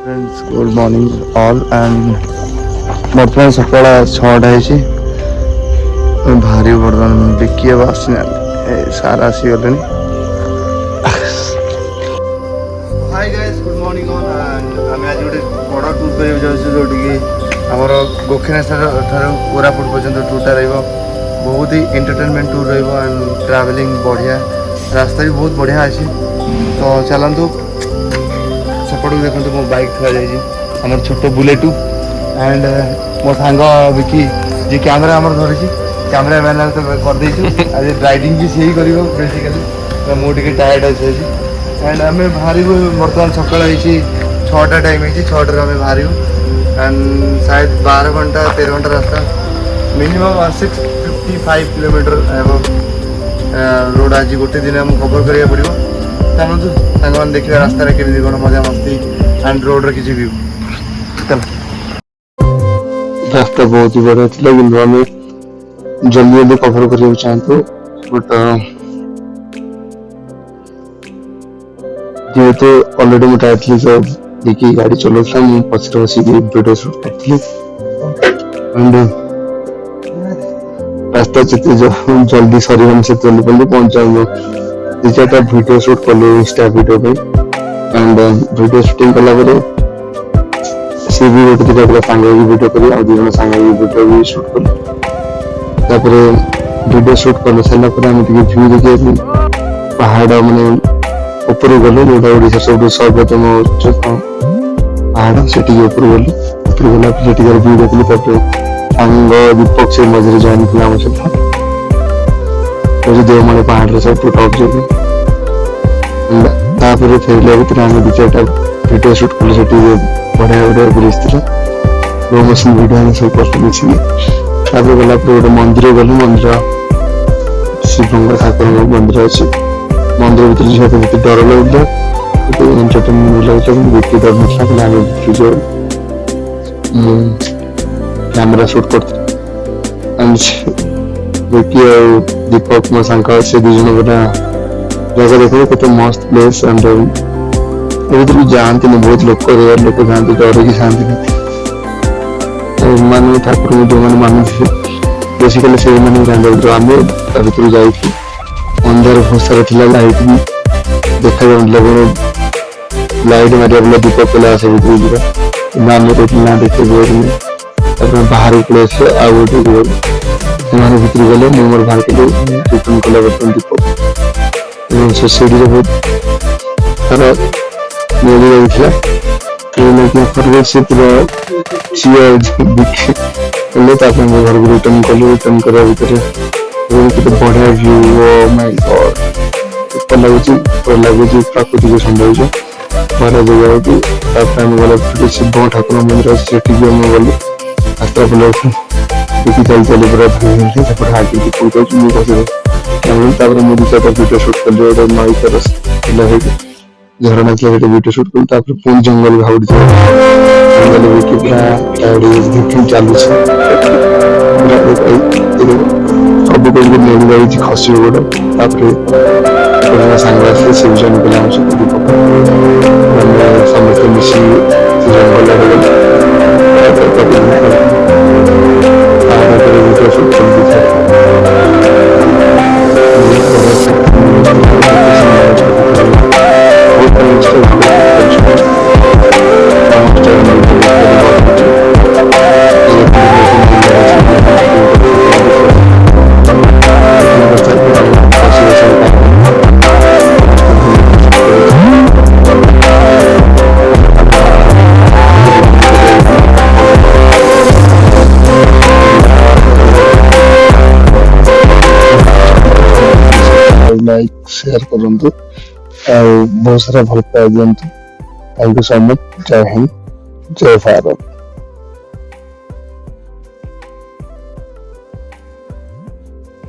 Friends good morning all and बर्तमान सकाल 6टा भारी बर्तमान बिकी आसना सार आसीगले hi guys good morning all and आम आज गोटे बड़ टूर कर जोटि आमर गोखीनाथ कोरापुट पर्यटन टूरटा बहुत ही एंटरटेनमेंट टूर एंड ट्रैवलिंग बढ़िया रास्ता भी बहुत बढ़िया अच्छी तो चलतु सेपट को देखो मो बाइक थोड़ा जाइए आम छोट बुलेटू एंड मो सांग विकी जी कैमेरा आम धरी कैमेरा मैन तो करदे आज ड्राइविंग भी सी कर बेसिकली मुझे टायर्ड अच्छे एंड आम बाहर बर्तमान सकाल 6टा टाइम है 6टार आम बाहर एंड शायद 12 घंटा 13 घंटा रास्ता मिनिमम 655 किलोमीटर रोड आज गोटे दिन आम कवर करा पड़ो चलतु सामान देखिए रास्ता केमी कौन मजा मस्ती एंड रोड किसी व्यू चल रास्ता बहुत ही बढ़िया थी कि आम जल्दी जल्दी कवर करने चाहते बट जेहेतु ऑलरेडी मैं टायर थी तो देखिए गाड़ी चलाता मुझे पचर बस वीडियो शूट करी एंड रास्ता जिते जल्दी सर से जल्दी जल्दी पहुंचा 2-4टा वीडियो शूट कलु इंस्टा वीडियो पे एंड वीडियो शूटिंग कला सी भी गोटे 2टा सांग वीडियो करी आ 2 जन सांग वीडियो भी शूट कलु वीडियो शूट कर सारा व्यू देखिए पहाड़ माने ऊपर गलु जोटा ओडिशा सब सर्वोत्तम पहाड़ से ऊपर गलु गला व्यू देखली सांग दीपक से मझे जॉइन किया आम सहित देवमाली पहाड़ सब टॉप जगह फेरला भर आम 2-4टा वीडियो शूट कल से बढ़िया बढ़िया ब्रिज थी लो मोशन वीडियो सब कर गला गोटे मंदिर गलु मंदिर शिव ठाकुर मंदिर अच्छे मंदिर भर डर लगुला एंटरटेनमेंट लगुला देखिए डर ना कैमेरा शूट कर देखिए दीपक मो सांग से 2 जन गोटा जगह देखो कत मस्त प्लेस एंड भी जाती नहीं बहुत लोग रेयर लोग जाती डर की जाती मान ठाकुर जो मैंने मान बेसिकली से जान आम भर जा अंधार बहुत सारा थी लाइट भी देखा लाइट मारे दीपक पहले आसे भर आम ना देखे बाहर पड़े आ गए भर गले मोर बाहर के रिटर्न कला बर्तमान दीपक से सीढ़ी बहुत सारा मिल जाता से पूरा चीयर घर को रिटर्न कलु रिटर्न करा भर बढ़िया व्यू माय गॉड लगुच प्राकृतिक सौंदर्य बढ़िया जगह आम गला शिव ठाकुर मंदिर अच्छे गलु रास्ता पल देखी चल पूरा भाई आगे मुझे मुझे 2-4टा वीडियो शूट कर नई तरह झरना वीडियो शूट कर पुणी जंगल भाव जंगल पूरा चलू सब कोई मिल जाए खस गोटे सांग से जन कला समस्त मिसी जंगल वीडियो शूट लाइक शेयर करूँ बहुत सारा भल पाई दिंतु थैंक यू सो मच जय हिंद जय भारत।